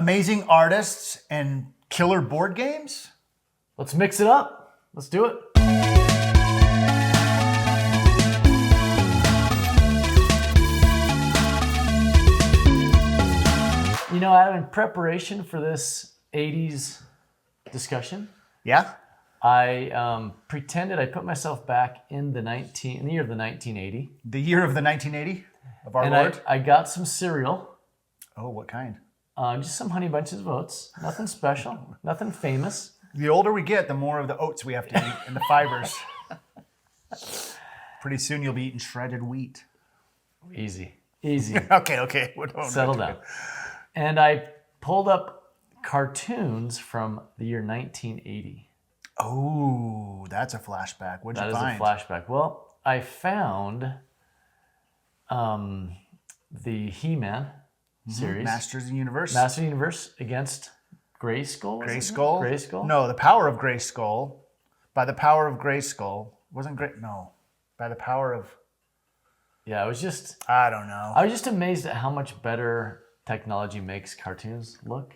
amazing artists and killer board games? Let's mix it up. Let's do it. You know, Adam, in preparation for this 80s discussion, Yeah? I pretended I put myself back in the year of the 1980. The year of the 1980 of our And Lord? I got some cereal, Oh, what kind? just some Honey Bunches of Oats. Nothing special, nothing famous. The older we get, the more of the oats we have to eat and the fibers. Pretty soon you'll be eating shredded wheat. Easy. Okay. Settle down. And I pulled up cartoons from the year 1980. Oh, that's a flashback. What'd you find? That is a flashback. Well, I found the He-Man series. Masters of the Universe. Masters of the Universe against Grayskull. Grayskull? Grayskull? No, the power of Grayskull. By the power of Grayskull. Wasn't great. No. By the power of... Yeah, I was just amazed at how much better technology makes cartoons look.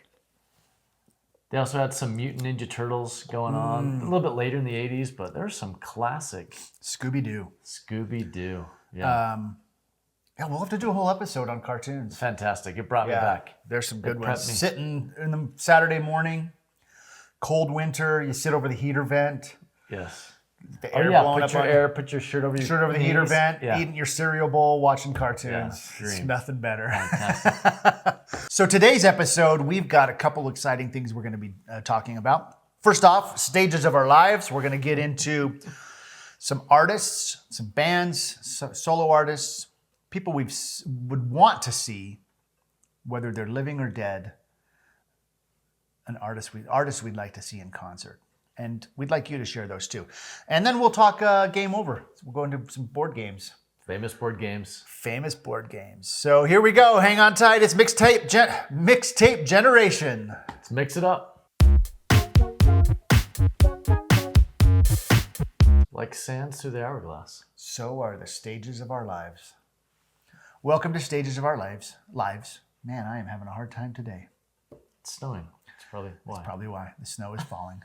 They also had some Mutant Ninja Turtles going on a little bit later in the 80s, but there's some classic Scooby-Doo. Yeah. Yeah, we'll have to do a whole episode on cartoons. Fantastic. It brought me back. There's some good It ones. prepped me. Sitting in the Saturday morning, cold winter, you sit over the heater vent. Yes. The air blowing put up your on you. put your shirt over your Shirt over the heater knees. vent, Yeah. eating your cereal bowl, watching cartoons. Yeah, It's dream. nothing better. Fantastic. So today's episode, we've got a couple exciting things we're going to be talking about. First off, stages of our lives. We're going to get into some artists, some bands, solo artists, people we would want to see, whether they're living or dead, an artist we'd like to see in concert. And we'd like you to share those too. And then we'll talk game over. So we'll go into some board games. Famous board games. Famous board games. So here we go. Hang on tight. It's Mixtape Generation. Let's mix it up. Like sands through the hourglass. So are the stages of our lives. Welcome to Stages of Our Lives. Man, I am having a hard time today. It's snowing. It's probably why. Probably why. The snow is falling.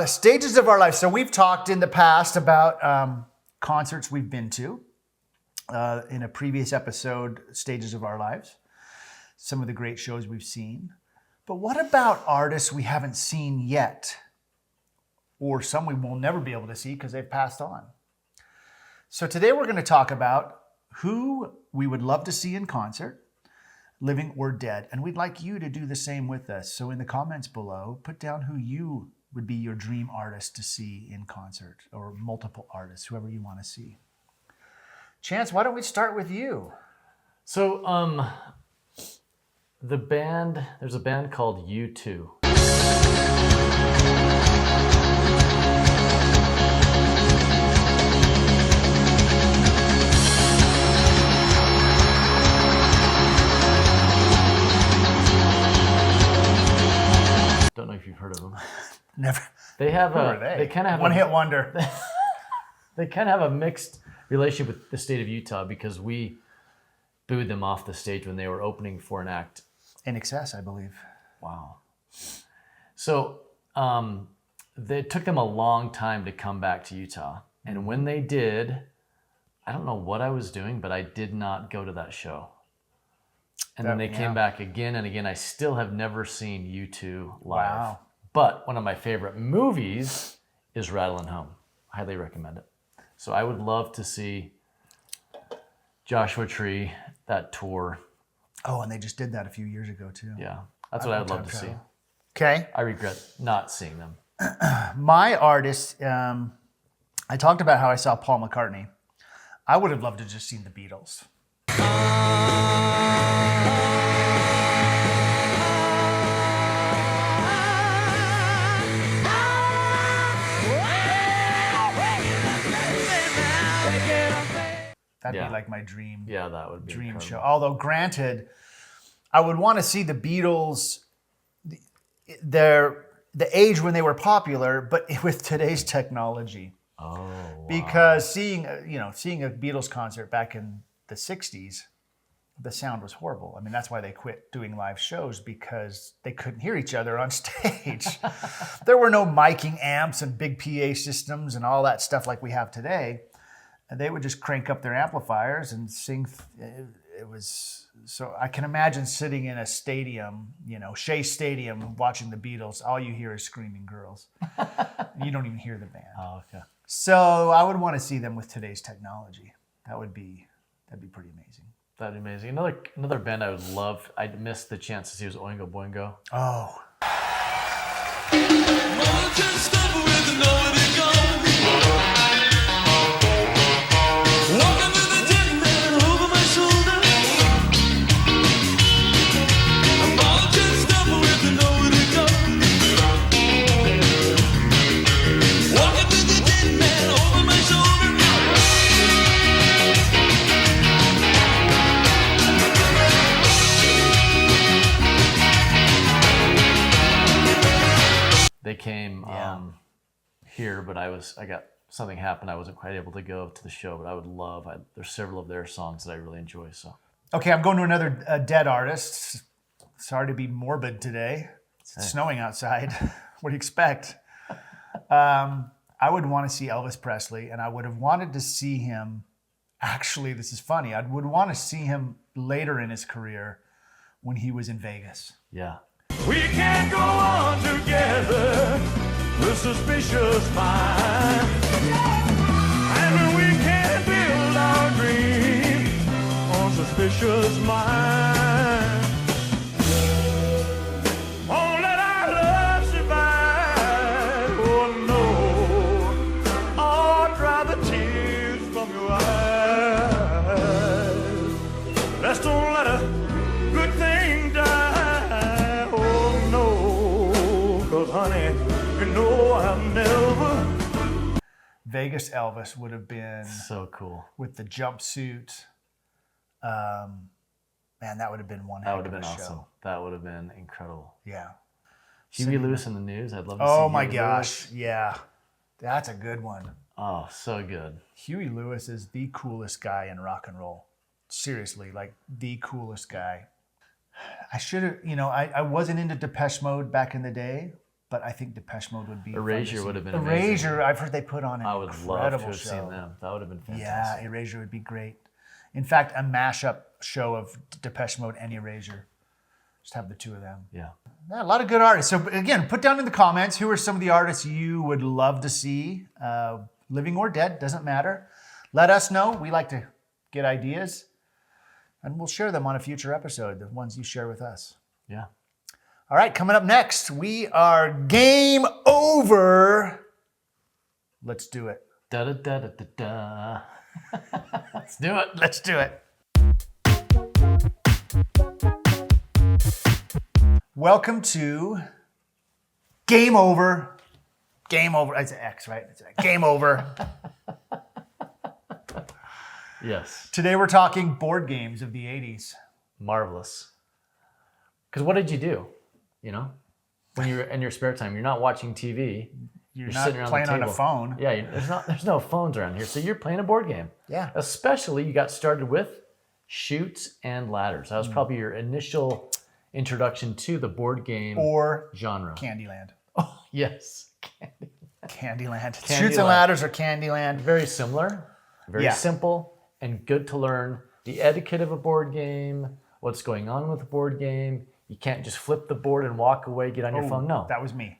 Stages of our lives. So we've talked in the past about concerts we've been to. In a previous episode, Stages of Our Lives. Some of the great shows we've seen. But what about artists we haven't seen yet? Or some we will never be able to see because they've passed on. So today we're going to talk about who we would love to see in concert, living or dead. And we'd like you to do the same with us. So in the comments below, put down who you would be your dream artist to see in concert, or multiple artists, whoever you want to see. Chance, why don't we start with you? So, there's a band called U2. Don't know if you've heard of them. Never. They have Who are they? They kind of have One-hit wonder. They kind of have a mixed relationship with the state of Utah because we booed them off the stage when they were opening for an act. In excess, I believe. Wow. So it took them a long time to come back to Utah. And when they did, I don't know what I was doing, but I did not go to that show. And then they came back again and again. I still have never seen U2 live. Wow. But one of my favorite movies is Rattlin' Home. Highly recommend it. So I would love to see Joshua Tree, that tour. Oh, and they just did that a few years ago too. Yeah, that's what I would love to see. Okay. I regret not seeing them. My artist, I talked about how I saw Paul McCartney. I would have loved to just seen the Beatles. That'd be like my dream. Yeah, that would be dream incredible. show. Although, granted, I would want to see the Beatles, the age when they were popular, but with today's technology. Oh, wow. Because seeing a Beatles concert back in the '60s the sound was horrible. I mean, that's why they quit doing live shows, because they couldn't hear each other on stage. There were no miking amps and big PA systems and all that stuff like we have today. And they would just crank up their amplifiers and sing. It was, so I can imagine sitting in a stadium, Shea Stadium, watching the Beatles. All you hear is screaming girls. You don't even hear the band. Oh, okay. So I would want to see them with today's technology. That'd be pretty amazing. That'd be amazing. Another band I would love. I'd miss the chance to see was Oingo Boingo. Oh. They came here, but something happened. I wasn't quite able to go to the show, but I would love. There's several of their songs that I really enjoy. So Okay, I'm going to another dead artist. Sorry to be morbid today. It's snowing outside. What do you expect? I would want to see Elvis Presley, and I would have wanted to see him. Actually, this is funny. I would want to see him later in his career when he was in Vegas. yeah, We can't go on together with suspicious minds. And we can't build our dreams on suspicious minds. Won't let our love survive, oh no. Oh, dry the tears from your eyes. Let's don't let a good thing die, oh no. 'Cause honey, you know I'll never. Vegas Elvis would have been so cool. with the jumpsuit. Man, that would have been one That heck would of have a been show. awesome. That would have been incredible. Yeah. Huey Lewis in the news. I'd love to see. Oh my Huey gosh. Lewis. Yeah. That's a good one. Oh, so good. Huey Lewis is the coolest guy in rock and roll. Seriously, like the coolest guy. I should have, I wasn't into Depeche Mode back in the day, but I think Depeche Mode would be fun to Erasure see. would have been amazing. Erasure, I've heard they put on an I would love to incredible have show. seen them. That would have been Yeah, fantastic. Erasure would be great. In fact, a mashup show of Depeche Mode and Erasure. Just have the two of them. Yeah. Yeah, a lot of good artists. So again, put down in the comments who are some of the artists you would love to see, living or dead, doesn't matter. Let us know. We like to get ideas, and we'll share them on a future episode, the ones you share with us. Yeah. All right, coming up next, we are game over. Let's do it. Da da da da da da. Let's do it. Let's do it. Welcome to Game Over. Game Over. It's an X, right? It's a Game Over. Yes. Today we're talking board games of the 80s. Marvelous. Because what did you do? When you're in your spare time, you're not watching TV. You're sitting not around playing the on a table. phone. Yeah, there's no phones around here, so you're playing a board game. Yeah. Especially you got started with Chutes and Ladders. That was probably your initial introduction to the board game Or genre. Candyland. Oh, yes. Candyland. Candyland. Shoots and Ladders or Candyland. Very similar, very Yeah. simple, and good to learn the etiquette of a board game, what's going on with a board game. You can't just flip the board and walk away, get on your phone. No. That was me.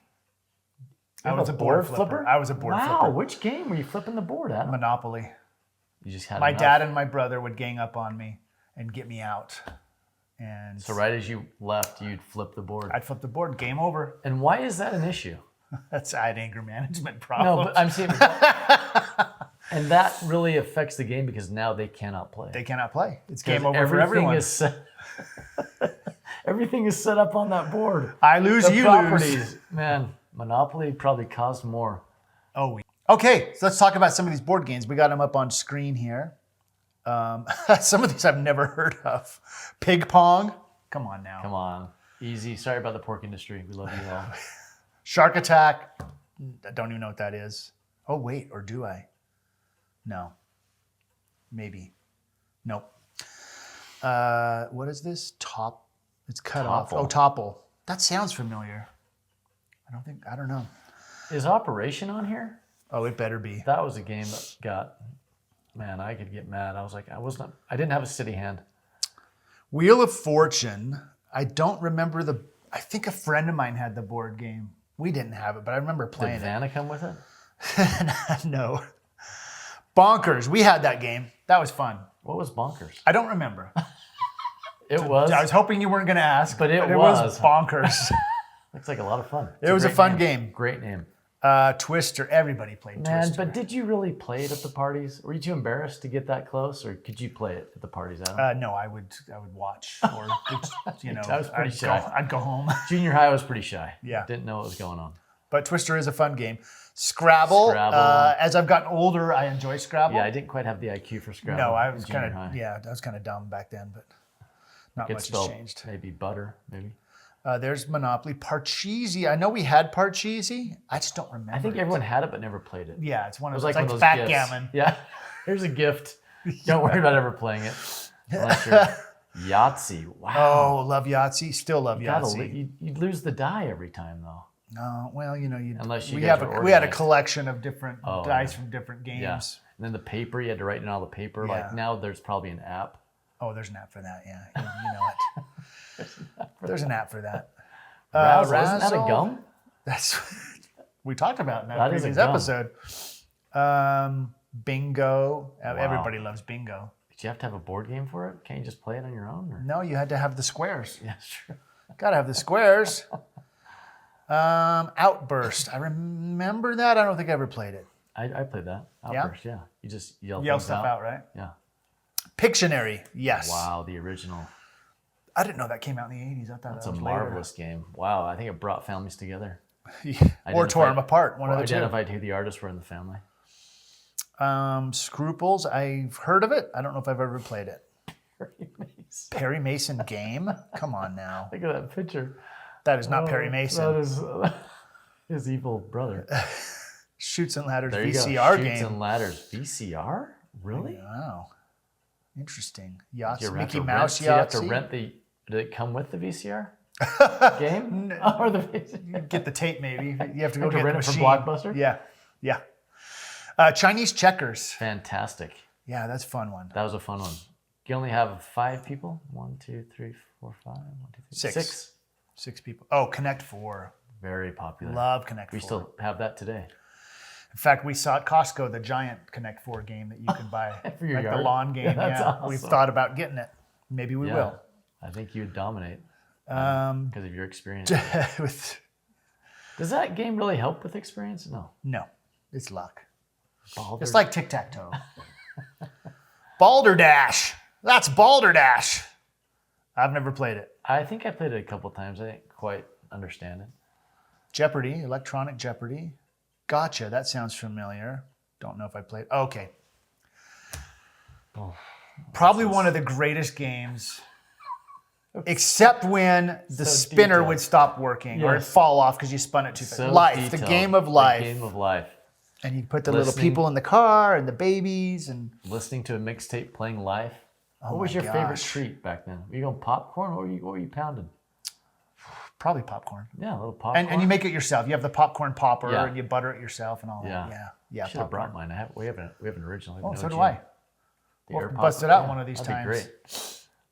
You I have was a board flipper. I was a board wow, flipper. which game were you flipping the board at? Monopoly. You just had My enough. dad and my brother would gang up on me and get me out. And So right as you left, you'd flip the board. I'd flip the board. Game over. And why is that an issue? That's I had anger management No, problems. but I'm saying, and that really affects the game because now they cannot play. They cannot play. It's Because game over for everyone. Is set, everything is set up on that board. I lose, The you properties, lose. man. Monopoly probably cost more. Okay, so let's talk about some of these board games. We got them up on screen here. Some of these I've never heard of. Pig Pong. Come on now. Come on, easy. Sorry about the pork industry. We love you all. Shark Attack. I don't even know what that is. Oh, wait, or do I? No. Maybe. Nope. What is this? It's cut off. Topple. Oh, Topple. That sounds familiar. I don't know. Is Operation on here? Oh, it better be. That was a game that got, man, I could get mad. I was like, I didn't have a steady hand. Wheel of Fortune. I don't remember I think a friend of mine had the board game. We didn't have it, but I remember playing Did Vanna come with it? it. No. Bonkers. We had that game. That was fun. What was Bonkers? I don't remember. It was. I was hoping you weren't going to ask, But it was was. Bonkers. Looks like a lot of fun. It was a fun game. Great name. Twister. Everybody played Man, Twister. but did you really play it at the parties? Were you too embarrassed to get that close, or could you play it at the parties, Adam? No, I would watch, or I was pretty shy. I'd go home. Junior high, I was pretty shy. Yeah. Didn't know what was going on. But Twister is a fun game. Scrabble. As I've gotten older, I enjoy Scrabble. Yeah, I didn't quite have the IQ for Scrabble. No, I was in junior kind high. of I was kind of dumb back then, but not Could much has spell changed. maybe butter, maybe. There's Monopoly. Parcheesi. I know we had Parcheesi. I just don't remember. I think everyone had it but never played it. Yeah, it's one It of was those like one of those backgammon. gifts. Yeah, here's a gift. Don't worry about ever playing it. Unless you're Yahtzee. Wow. Oh, love Yahtzee. Still love Yahtzee. You'd lose the die every time though. No, well, Unless you we guys have are we had a organized. collection of different Oh, dice yeah. from different games. Yeah. And then the paper, you had to write in all the paper. Yeah. Like now there's probably an app. Oh, there's an app for that. Yeah, you know it. There's an app for that. Razzle. Isn't that a Razzle. gum? That's we talked about in that That is a previous gum. episode. Bingo. Everybody loves bingo. Did you have to have a board game for it? Can't you just play it on your own? Or? No, you had to have the squares. Yeah, sure. Gotta have the squares. Outburst. I remember that. I don't think I ever played it. I played that. Yeah? Outburst, yeah. You just yell Yell things stuff out, right? Yeah. Pictionary. Yes. Wow, the original. I didn't know that came out in the 80s. I thought That's that a was marvelous game. Wow, I think it brought families together. later. Or tore them apart. One Or of the two. identified who the artists were in the family. Scruples. I've heard of it. I don't know if I've ever played it. Perry Mason. Perry Mason game? Come on now. Look at that picture. That is not Perry Mason. That is his evil brother. Shoots and Ladders There you VCR go. game. Shoots and Ladders. VCR? Really? Wow. Interesting. Did you Yahtzee, ever have Mickey to Mouse rent, so you have to Yahtzee. rent the... Did it come with the VCR game? Or the VCR? Get the tape maybe. You have to go have to get rent the it from machine. Blockbuster? Yeah. Yeah. Chinese checkers. Fantastic. Yeah, that's a fun one. That was a fun one. You only have 5 people? 1, 2, 3, 4, 5. 1, 2, 3, 6. 6 people. Oh, Connect 4. Very popular. Love Connect 4. We still have that today. In fact, we saw at Costco the giant Connect 4 game that you can buy. For your like the yard? lawn game. Yeah, that's yeah. awesome. We've thought about getting it. Maybe we will. I think you'd dominate because of your experience. With Does that game really help with experience? No. no, it's luck. Balder. It's like tic-tac-toe. Balderdash. That's Balderdash. I've never played it. I think I played it a couple times. I didn't quite understand it. Jeopardy, electronic Jeopardy. Gotcha. That sounds familiar. Don't know if I played. Okay. Oh, Probably one of the greatest games, except when the spinner detailed. would stop working or it'd Yes. fall off because you spun it too fast. So Life, the detailed. game of life. The game of life. And you'd put the little Listening. people in the car and the babies and Listening to a mixtape, playing life. What was my your favorite gosh. treat back then? Were you going popcorn? What were you pounding? probably popcorn. Yeah, a little popcorn. And you make it yourself. You have the popcorn popper Yeah. and you butter it yourself and all Yeah. that. Yeah. Should have popcorn. brought mine. We have an original. Oh, so do OG. I. The We'll air bust pop- it out one of these that'd times. be great.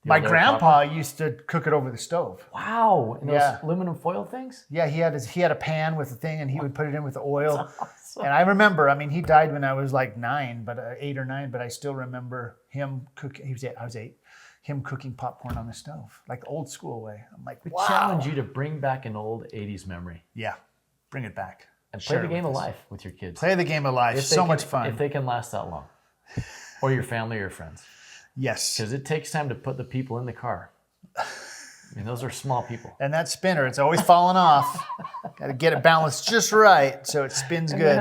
The My old air grandpa used to cook it over the stove. Wow, and those Yeah. aluminum foil things? Yeah, he had a pan with a thing, and he would put it in with the oil. Awesome. And I remember, I mean, he died when I was like 9, but 8 or 9. But I still remember him cooking. I was 8. Him cooking popcorn on the stove, like old school way. I'm like, We wow. challenge you to bring back an old 80s memory Yeah, bring it back and play Share the it game of with us. life with your kids. Play the game of life. If they So can- much fun. If they can last that long. Or your family or your friends. Yes. Because it takes time to put the people in the car. I mean, those are small people. And that spinner, it's always falling off. Got to get it balanced just right so it spins And good.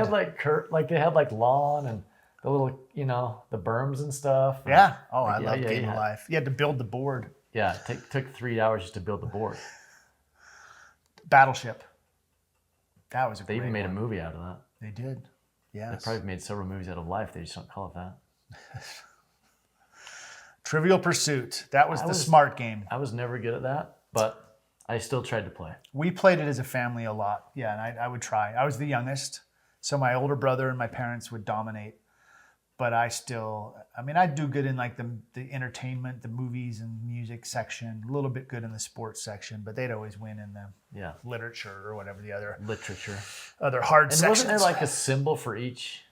they had like lawn and the little, the berms and stuff. Yeah. Oh, I Yeah, love yeah, Game yeah. of Life. You had to build the board. Yeah, it took 3 hours just to build the board. Battleship. That was a They great even made a one. movie out of that. They did. They Yes. probably made several movies out of life. They just don't call it that. Trivial Pursuit. That was the was- smart game. I was never good at that, but I still tried to play. We played it as a family a lot. Yeah, and I would try. I was the youngest, so my older brother and my parents would dominate. But I'd do good in like the entertainment, the movies and music section, a little bit good in the sports section, but they'd always win in the literature or whatever the other hard And sections. wasn't there like a symbol for each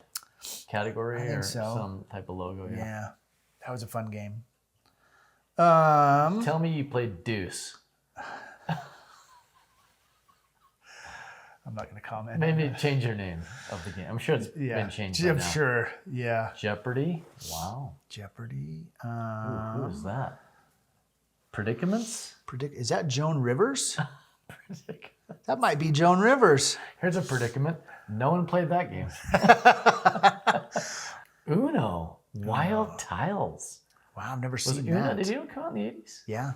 category think or so. some type of logo? Yeah, that was a fun game. Tell me you played Deuce. I'm not going to comment. Maybe change your name of the game. I'm sure it's been changed by I'm now. sure. Yeah. Jeopardy. Wow. Jeopardy. Who is that? Predicaments? Is that Joan Rivers? That might be Joan Rivers. Here's a predicament. No one played that game. Uno. Wild Tiles. Wow, I've never Was seen it Uno? that. Did Uno come out in the 80s? Yeah,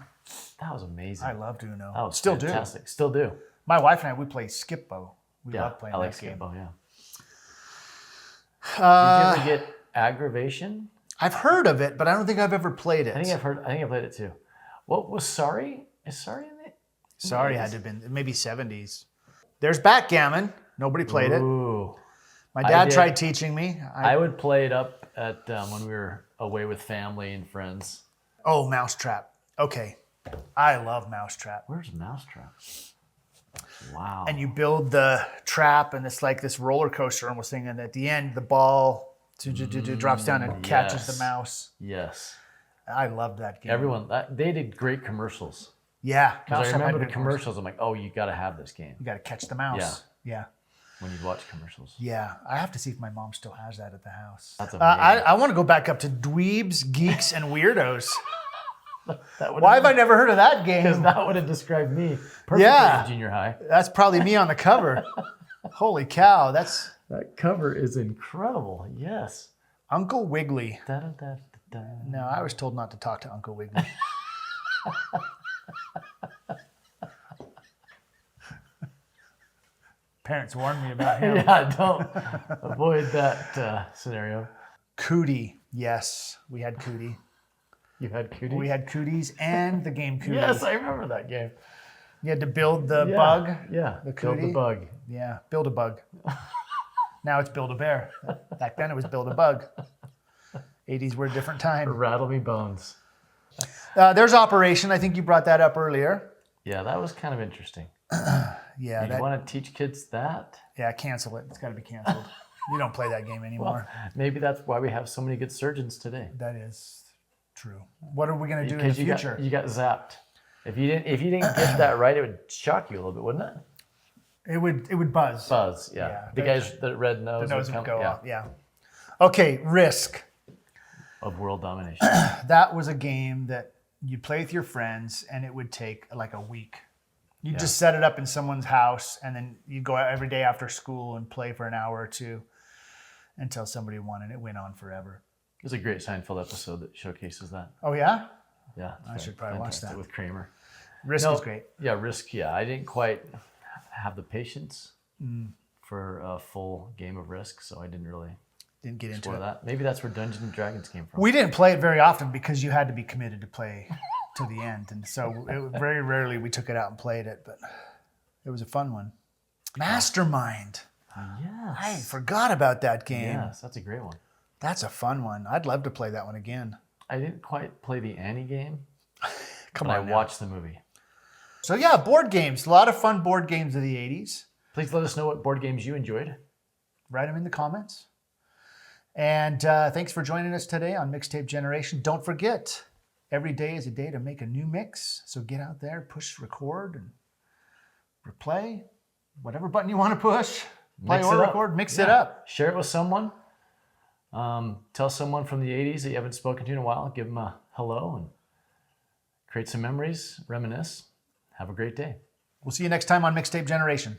That was amazing. I loved Uno. Oh, Still fantastic. Still do. do. My wife and I, we play Skip-Bo. We Yeah, love playing I like that game. Skip-Bo, yeah. Did you ever get Aggravation? I've heard of it, but I don't think I've ever played it. I think I played it too. What was Sorry? Is Sorry in it? Sorry, had to have been maybe 70s. There's backgammon. Nobody played it. Ooh. My dad did. tried teaching me. I would play it up at when we were away with family and friends. Oh, Mousetrap. Okay. I love Mousetrap. Where's Mousetrap? Wow. And you build the trap, and it's like this roller coaster almost thing. And at the end, the ball drops down and catches the yes. mouse. Yes. I loved that game. Everyone, they did great commercials. Yeah. Because I Mousetrap had remember the good commercials. I'm like, oh, you got to have this game You got to catch the mouse. Yeah. when you watch commercials. Yeah. I have to see if my mom still has that at the house. That's amazing. I want to go back up to Dweebs, Geeks, and Weirdos. That would Why have I never heard of that Because game? that would have described me perfectly Yeah. in junior high. That's probably me on the cover. Holy cow. That's That cover is incredible. Yes. Uncle Wiggly. Da-da-da-da-da. No, I was told not to talk to Uncle Wiggly. Parents warned me about him. Yeah, don't avoid that scenario. Cootie. Yes, we had Cootie. You had Cootie? We had Cooties and the game Cootie. Yes, I remember that game. You had to build the Yeah, bug. Yeah, The build the cootie? bug. Yeah, build a bug. Now it's build a bear. Back then it was build a bug. 80s were a different time. Rattle me bones. There's Operation. I think you brought that up earlier. Yeah, that was kind of interesting. Yeah, You want to teach kids that? yeah, cancel it. It's got to be canceled. You don't play that game anymore. Maybe that's why we have so many good surgeons today. That is true. What are we going to do in the Because future? you got zapped. If you didn't get that right, it would shock you a little bit, wouldn't it? It would buzz. Buzz, yeah. Yeah, The guys that red nose, The nose would would come, go yeah, off. Yeah. Okay, Risk. of world domination. That was a game that you'd play with your friends, and it would take like a week. You'd just set it up in someone's house, and then you'd go out every day after school and play for an hour or two until somebody won, and it went on forever. There's a great Seinfeld episode that showcases that. Oh, yeah? Yeah, I should probably watch fantastic that. with Kramer. Risk No, is great. Yeah, Risk. Yeah, I didn't quite have the patience Mm. for a full game of Risk, so I didn't really Didn't get into explore it. that. Maybe that's where Dungeons and Dragons came from. We didn't play it very often because you had to be committed to play to the end. And so very rarely we took it out and played it, but it was a fun one. Mastermind. Yes. I forgot about that game. Yes, that's a great one. That's a fun one. I'd love to play that one again. I didn't quite play the Annie game, Come but on I now. watched the movie. So yeah, board games. A lot of fun board games of the 80s. Please let us know what board games you enjoyed. Write them in the comments. And thanks for joining us today on Mixtape Generation. Don't forget, every day is a day to make a new mix. So get out there, push record and replay. Whatever button you want to push, play Mix or it up. record, mix it Yeah. up. Share it with someone. Tell someone from the 80s that you haven't spoken to in a while. Give them a hello and create some memories, reminisce. Have a great day. We'll see you next time on Mixtape Generation.